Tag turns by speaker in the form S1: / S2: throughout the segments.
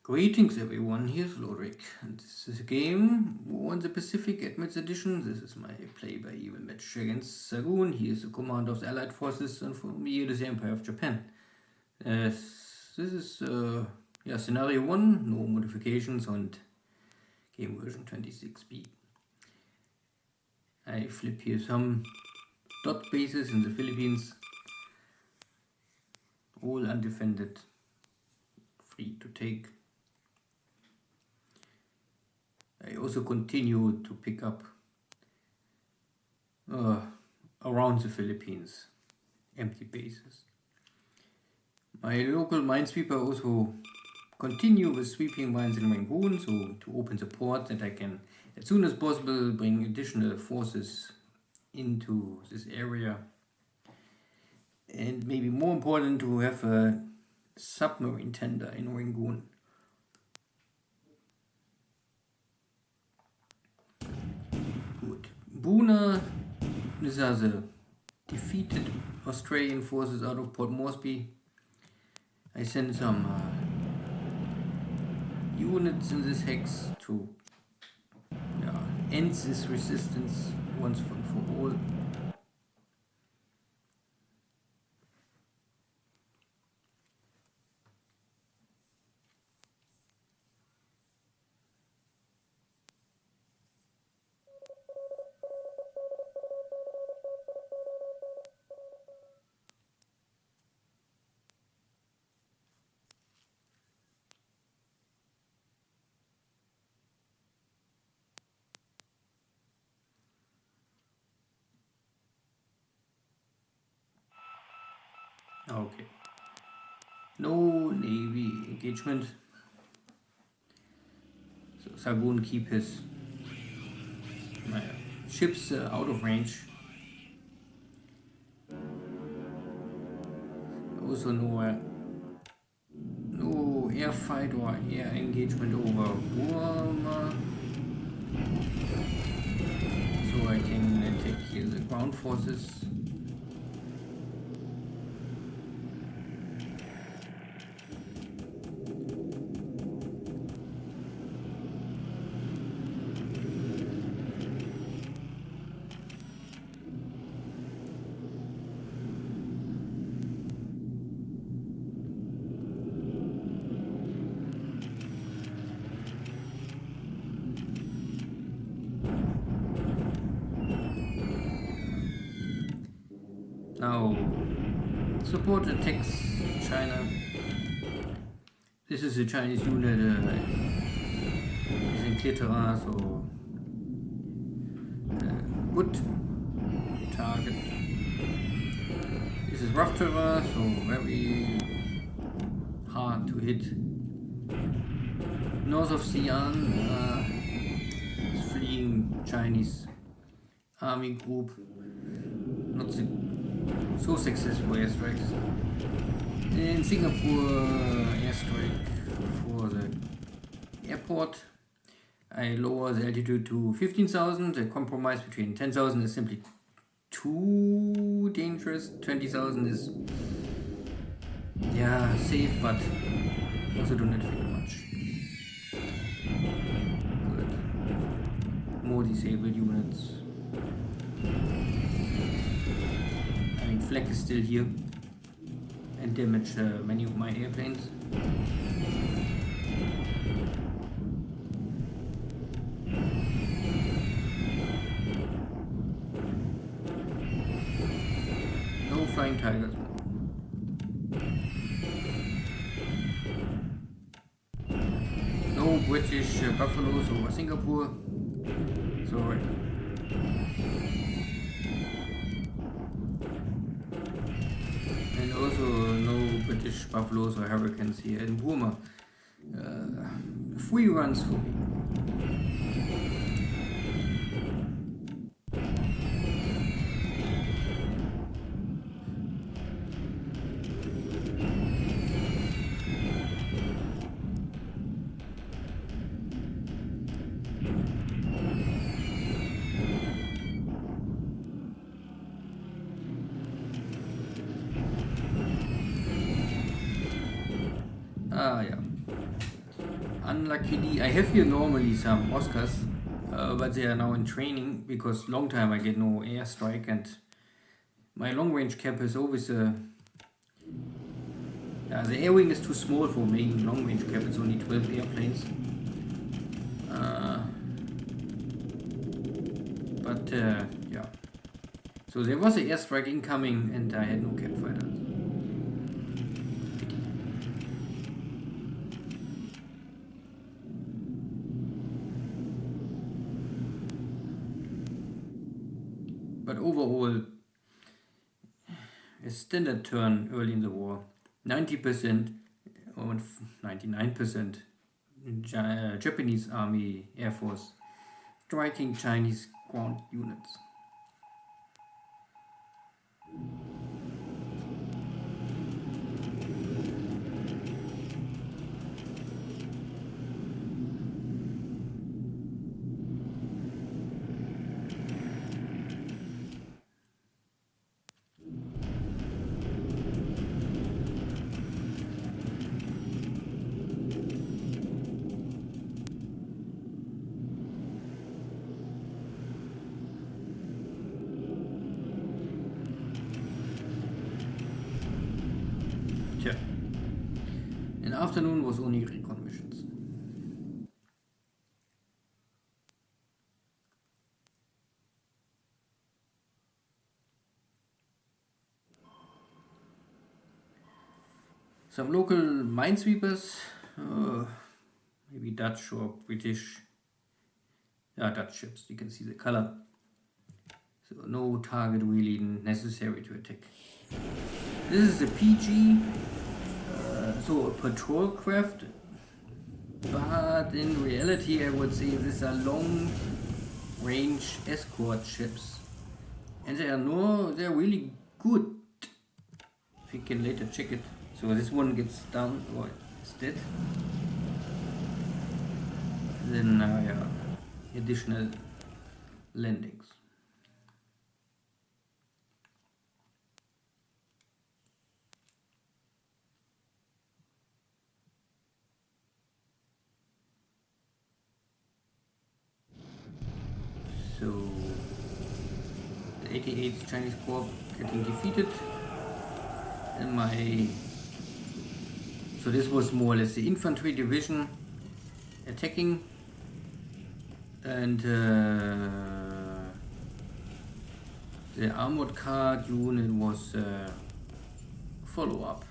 S1: Greetings everyone, here's Lodrik, and this is a game, War in the Pacific Admits Edition. This is my play-by-ear match against Xargun. He is the commander of the Allied Forces, and for me it is the Empire of Japan. This is scenario 1, no modifications, and game version 26b. I flip here some dot bases in the Philippines, all undefended, free to take. I also continue to pick up around the Philippines empty bases. My local minesweeper also continue with sweeping mines in Rangoon, so to open the port that I can as soon as possible bring additional forces into this area. And maybe more important, to have a submarine tender in Rangoon. Good. Buna, these are the defeated Australian forces out of Port Moresby. I send some units in this hex to end this resistance once and for all. Okay. No Navy engagement. So Xargun keep his ships out of range. Also no air fight or air engagement over Burma. So I can attack here the ground forces. Now, support attacks China. This is a Chinese unit, is in clear terrain, so good target. This is rough terrain, so very hard to hit. North of Xi'an is fleeing Chinese army group. Not so successful airstrikes. In Singapore, airstrike for the airport. I lower the altitude to 15,000. The compromise between 10,000 is simply too dangerous. 20,000 is safe, but also do not feel much. Good. More disabled units. Flak is still here and damage many of my airplanes. No flying tigers more. No British buffaloes over Singapore. Sorry. And also no British buffaloes or hurricanes here in Burma. Free runs for me. unluckily, I have here normally some Oscars, but they are now in training because long time I get no airstrike, and my long range cap is always yeah, the air wing is too small for me. Long range cap, it's only 12 airplanes. But yeah. So there was an airstrike incoming and I had no cap fighter. Pity. But overall, a standard turn early in the war. 90% or 99% Japanese Army Air Force striking Chinese ground units. In the afternoon was only recon missions. Some local minesweepers, maybe Dutch or British, Dutch ships, you can see the color. So no target really necessary to attack. This is a PG, so a patrol craft, but in reality I would say these are long range escort ships, and they're really good. We can later check it. So this one gets down or is dead. Then yeah, additional landings. So the 88th Chinese Corps getting defeated, and so this was more or less the infantry division attacking, and the armored car unit was follow up.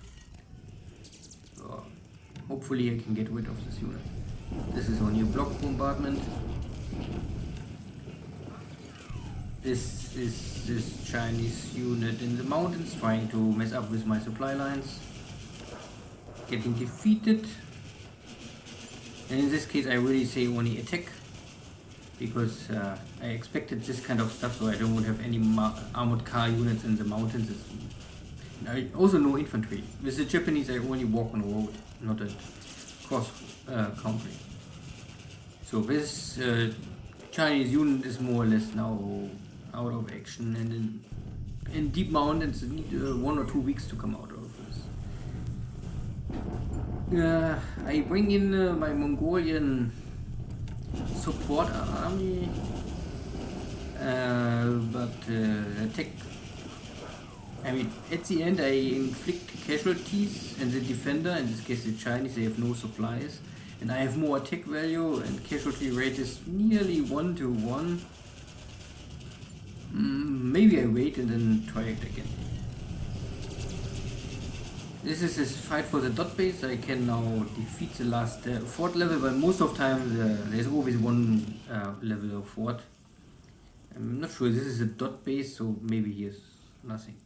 S1: So hopefully I can get rid of this unit. This is only a block bombardment. This is this Chinese unit in the mountains trying to mess up with my supply lines. Getting defeated. And in this case I really say only attack, because I expected this kind of stuff, so I don't have any armored car units in the mountains. I also no infantry. With the Japanese I only walk on the road, not at cross country. So this Chinese unit is more or less now out of action, and in deep mountains it need 1 or 2 weeks to come out of this. I bring in my Mongolian support army, but attack. I mean, at the end I inflict casualties, and the defender, in this case the Chinese, they have no supplies, and I have more attack value, and casualty rate is nearly 1 to 1. Maybe I wait and then try it again. This is this fight for the dot base. I can now defeat the last fort level, but most of the time there's always one level of fort. I'm not sure, this is a dot base, so maybe here's nothing.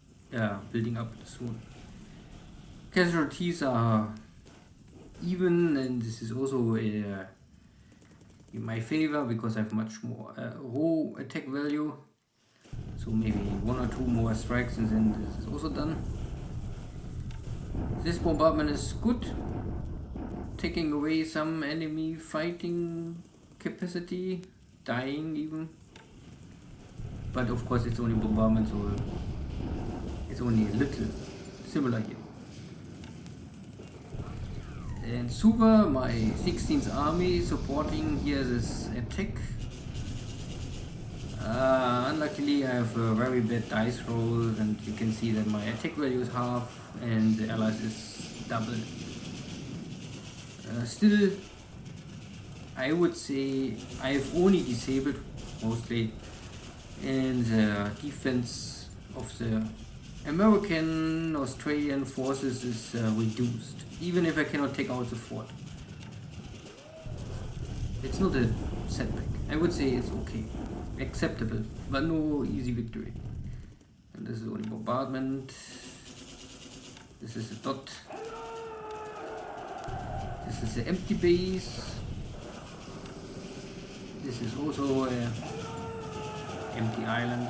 S1: Building up soon. Casualties are even, and this is also in my favor because I have much more raw attack value. So maybe 1 or 2 more strikes and then this is also done. This bombardment is good, taking away some enemy fighting capacity, dying even. But of course it's only bombardment, so it's only a little similar here. And Suva, my 16th army, supporting here this attack. Unluckily, I have very bad dice rolls, and you can see that my attack value is half, and the allies is doubled. Still, I would say I have only disabled mostly, and the defense of the American Australian forces is reduced, even if I cannot take out the fort. It's not a setback. I would say it's okay, acceptable, but no easy victory. And this is only bombardment. This is a dot. This is an empty base. This is also an empty island.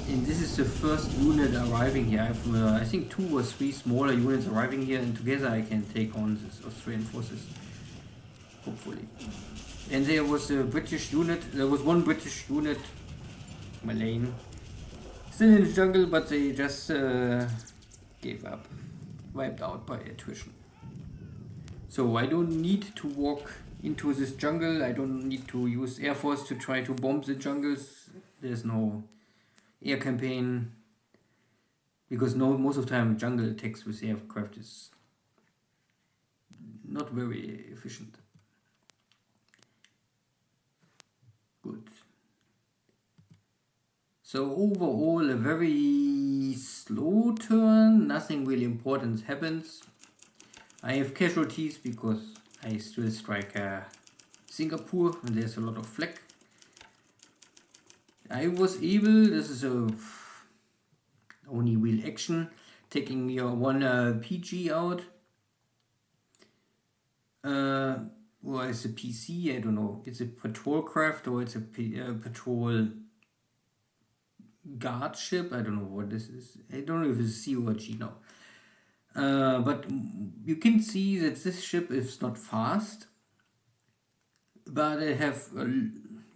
S1: And this is the first unit arriving here. I have, I think, 2 or 3 smaller units arriving here, and together I can take on this Australian forces, hopefully. And there was a British unit. There was one British unit, Malayan, still in the jungle, but they just gave up, wiped out by attrition. So I don't need to walk into this jungle. I don't need to use Air Force to try to bomb the jungles. There's no air campaign, because most of the time jungle attacks with aircraft is not very efficient. Good. So overall a very slow turn, nothing really important happens. I have casualties because I still strike Singapore and there's a lot of flak. I was able, this is a only real action, taking your one PG out. Or it's a PC, I don't know. It's a patrol craft or it's a patrol guard ship. I don't know what this is. I don't know if it's C or G now. But you can see that this ship is not fast. But I have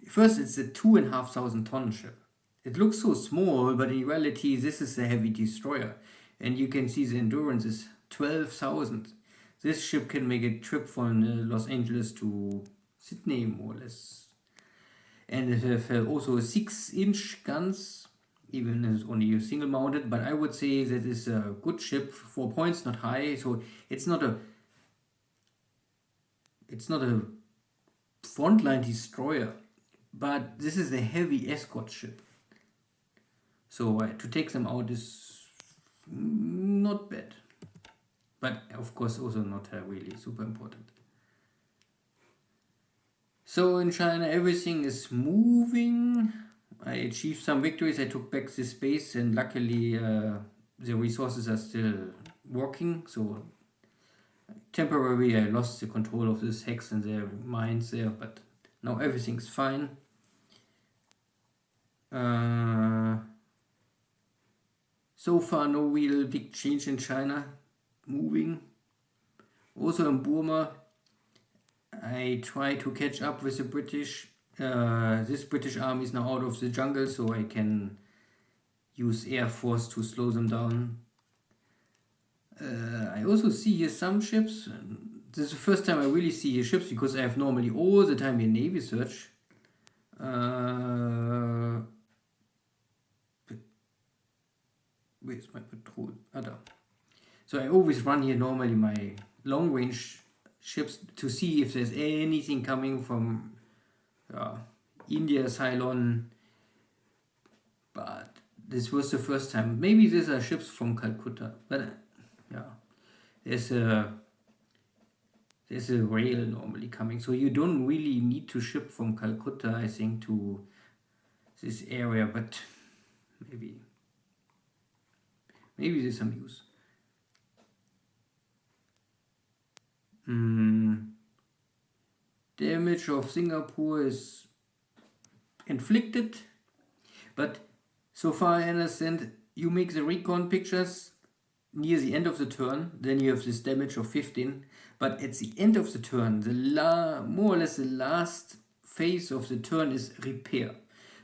S1: first, it's a 2,500 ton ship. It looks so small, but in reality, this is a heavy destroyer. And you can see the endurance is 12,000. This ship can make a trip from Los Angeles to Sydney, more or less. And it has also 6-inch guns, even if it's only a single mounted. But I would say that is a good ship. 4 points, not high. So it's not a frontline destroyer. But this is a heavy escort ship. So to take them out is not bad. But of course also not really super important. So in China everything is moving. I achieved some victories. I took back this base, and luckily the resources are still working. So temporarily I lost the control of this hex and their mines there, but now everything's fine. So far no real big change in China. Moving. Also in Burma, I try to catch up with the British. This British army is now out of the jungle, so I can use Air Force to slow them down. I also see here some ships. This is the first time I really see here ships, because I have normally all the time here Navy search. Where's my patrol? So I always run here normally my long range ships to see if there's anything coming from India, Ceylon. But this was the first time. Maybe these are ships from Calcutta. But there's a rail normally coming. So you don't really need to ship from Calcutta, I think, to this area. But maybe there's some use. Damage of Singapore is inflicted, but so far I understand you make the recon pictures near the end of the turn, then you have this damage of 15, but at the end of the turn, more or less the last phase of the turn is repair.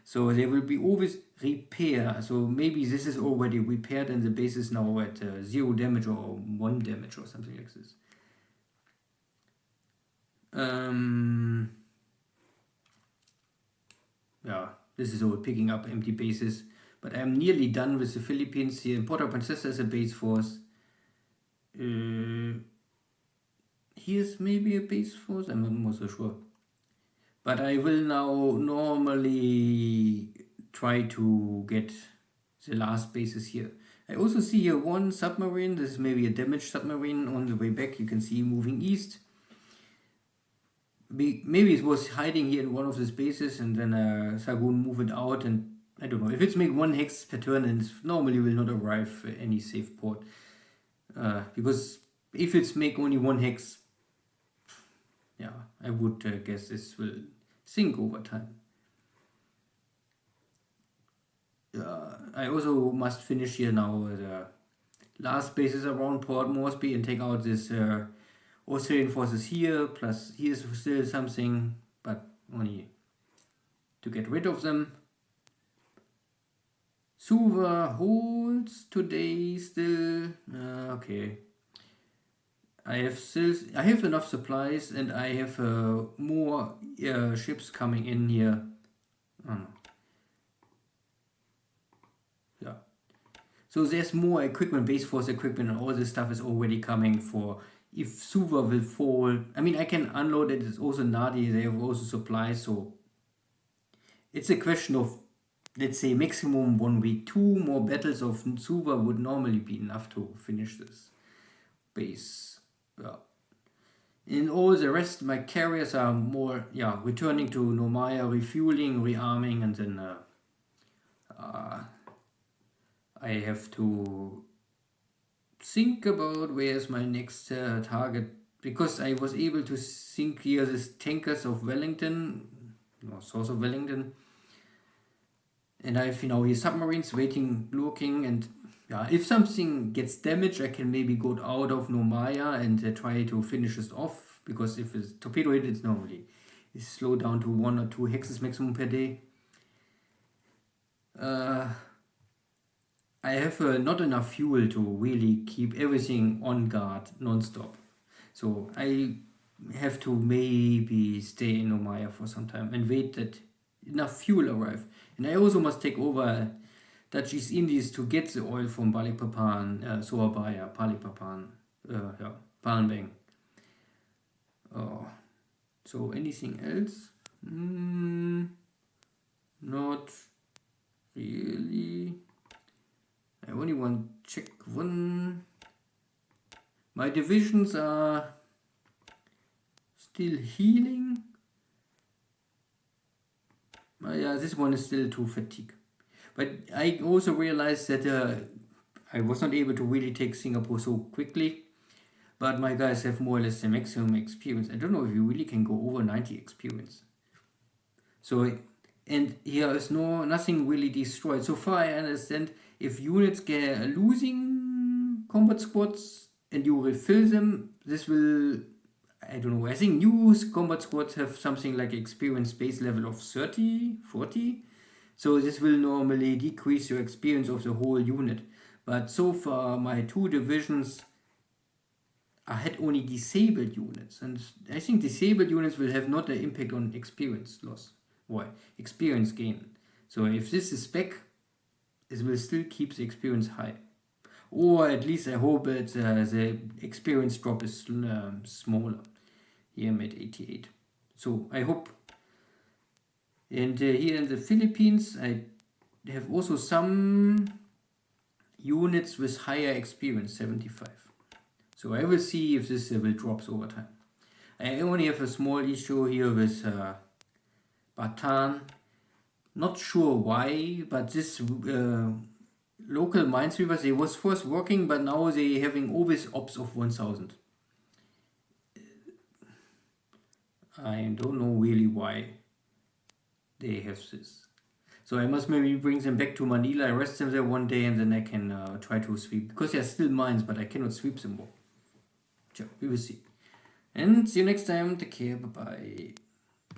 S1: So there will be always repair. So maybe this is already repaired and the base is now at 0 damage or 1 damage or something like this. Yeah, this is all picking up empty bases. But I'm nearly done with the Philippines here. Port Princesa is a base force. Here's maybe a base force, I'm not more so sure. But I will now normally try to get the last bases here. I also see here one submarine. This is maybe a damaged submarine on the way back. You can see moving east. Maybe it was hiding here in one of these bases, and then Xargun move it out, and I don't know. If it's make 1 hex per turn, and it normally will not arrive at any safe port. Because if it's make only 1 hex, yeah, I would guess this will sink over time. I also must finish here now the last bases around Port Moresby and take out this Australian forces here, plus here's still something, but only to get rid of them. Suva holds today still. Okay. I have enough supplies, and I have more ships coming in here. Oh no. Yeah. So there's more equipment, base force equipment, and all this stuff is already coming for if Suva will fall. I mean, I can unload it. It's also Nadi. They have also supplies, so it's a question of, let's say, maximum 1 week. 2 more battles of Suva would normally be enough to finish this base. Yeah. In all the rest, my carriers are more, returning to Nomaya, refueling, rearming, and then I have to think about where's my next target, because I was able to sink here this tankers of Wellington, source of Wellington, and I have here submarines waiting, looking, and if something gets damaged, I can maybe go out of Nomaya and try to finish it off, because if it's torpedo hit, it's normally slowed down to 1 or 2 hexes maximum per day. I have not enough fuel to really keep everything on guard non-stop. So I have to maybe stay in Nomaya for some time and wait that enough fuel arrive. And I also must take over Dutch East Indies to get the oil from Balikpapan, Surabaya, Balikpapan, Palembang. So anything else? Not really. I only want to check one. My divisions are still healing. This one is still too fatigued. But I also realized that I was not able to really take Singapore so quickly. But my guys have more or less the maximum experience. I don't know if you really can go over 90 experience. So, and here is nothing really destroyed. So far I understand, if units get losing combat squads and you refill them, this will, I don't know, I think new combat squads have something like experience base level of 30, 40. So this will normally decrease your experience of the whole unit. But so far my 2 divisions had only disabled units. And I think disabled units will have not an impact on experience loss. Why? Experience gain. So if this is back, it will still keep the experience high. Or at least I hope that the experience drop is smaller. Here I'm at 88. So I hope. And here in the Philippines, I have also some units with higher experience, 75. So I will see if this will drop over time. I only have a small issue here with Bataan. Not sure why, but this local minesweepers, they was first working, but now they having always ops of 1000. I don't know really why they have this. So I must maybe bring them back to Manila, arrest them there one day, and then I can try to sweep. Because they are still mines, but I cannot sweep them more. So we will see. And see you next time. Take care. Bye-bye.